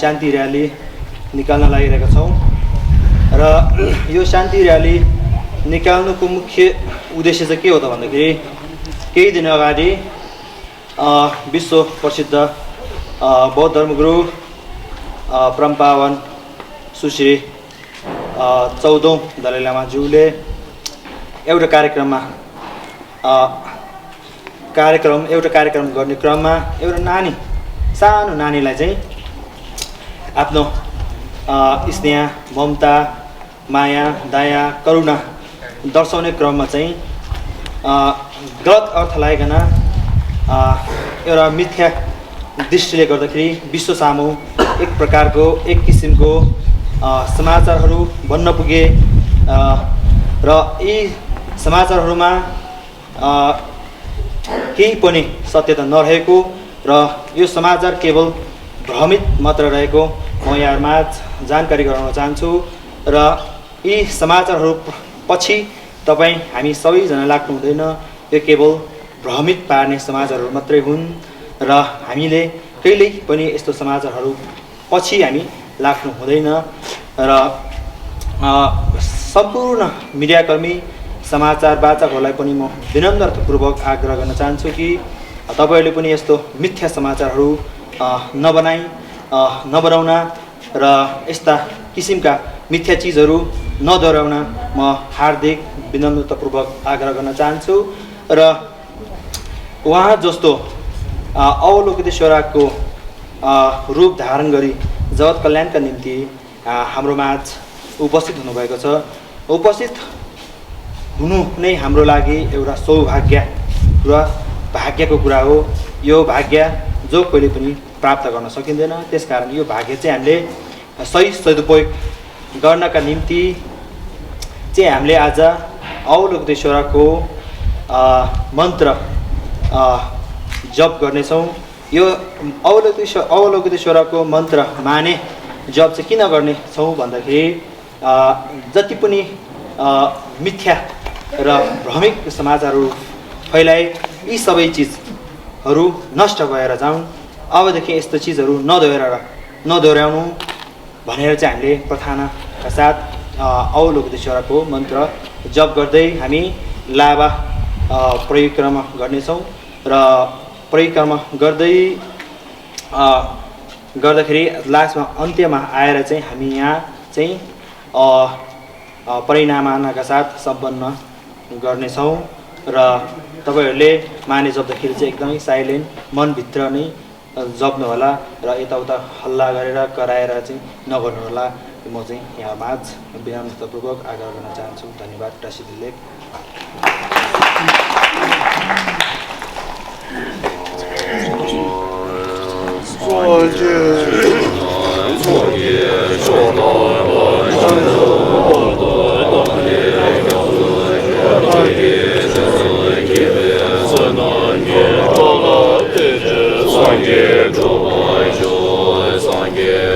शान्ति rally निकाल्न लागिरहेका छौँ र यो शान्ति र्याली निकाल्नुको मुख्य उद्देश्य चाहिँ के हो त भन्दाखेरि केही दिन अगाडि विश्व प्रसिद्ध बौद्ध धर्मगुरु परमपावन सुश्री 14औं दलाई लामाज्यूले एउटा कार्यक्रम गर्ने क्रममा एउटा सानो नानीलाई चाहिँ आफ्नो स्नेह, ममता, माया, दया, करुणा दर्शाउने क्रममा चाहिँ गलत अर्थ लगाइकन एउटा मिथ्या दृष्टिले गर्दाखेरि विश्व सामु एक किसिमको समाचारहरू बन्न पुगे र यी समाचारहरूमा केही पनि सत्यता नरहेको र यो समाचार केवल भ्रमित मात्र रहेको म यहाँहरुमाझ जानकारी गराउन चाहन्छु र यी समाचारहरू पछि हामी सबैजना लाग्नु हुँदैन। यो केवल भ्रमित पार्ने समाचारहरू मात्रै हुन् र हामीले कहिल्यै पनि यस्तो समाचारहरू पछि हामी लाग्नु हुँदैन र सम्पूर्ण मिडियाकर्मी समाचार वाचकहरूलाई पनि म विनम्रतापूर्वक आग्रह गर्न चाहन्छु कि तपाईहरुले पनि यस्तो मिथ्या समाचारहरू नबनाउन र यस्ता किसिमका मिथ्या चीजहरू नदोहोर्याउन म हार्दिक विनम्रतापूर्वक आग्रह गर्न चाहन्छु र उहाँ जस्तो अवलोकितेश्वरको रूप धारण गरी जगत कल्याणका निम्ति हाम्रो माझ उपस्थित हुनुभएको छ। उपस्थित हुनु नै हाम्रो लागि एउटा सौभाग्य र भाग्यको कुरा हो। यो भाग्य जो कहिले पनि प्राप्त गर्न सकिँदैन। त्यसकारण यो भाग्य चाहिँ हामीले सही सदुपयोग गर्नका निम्ति चाहिँ हामीले आज अवलोकितेश्वरको मन्त्र जप गर्नेछौँ। यो अवलोकितेश्वरको मन्त्र माने जप चाहिँ किन गर्नेछौँ भन्दाखेरि जति पनि मिथ्या र भ्रमिक समाचारहरू फैलाए यी सबै चीजहरू नष्ट भएर जाउन्। अबदेखि यस्तो चीजहरू नदोहोर्याउनु भनेर चाहिँ हामीले प्रार्थनाका साथ अवलोकितेश्वरको मन्त्र जप गर्दै हामी लाभा परिक्रमा गर्नेछौँ र परिक्रमा गर्दाखेरि लास्टमा अन्त्यमा आएर चाहिँ हामी यहाँ चाहिँ परिणामका साथ सम्पन्न गर्नेछौँ र तपाईहरुले माने जप्दाखेरि चाहिँ एकदमै साइलेन्ट मनभित्र नै जप्नु होला र यताउता हल्ला गरेर कराएर चाहिँ नगर्नु होला। म चाहिँ यहाँ माझ विनम्रतापूर्वक आग्रह गर्न चाहन्छु। धन्यवाद। टासीदिले Sangye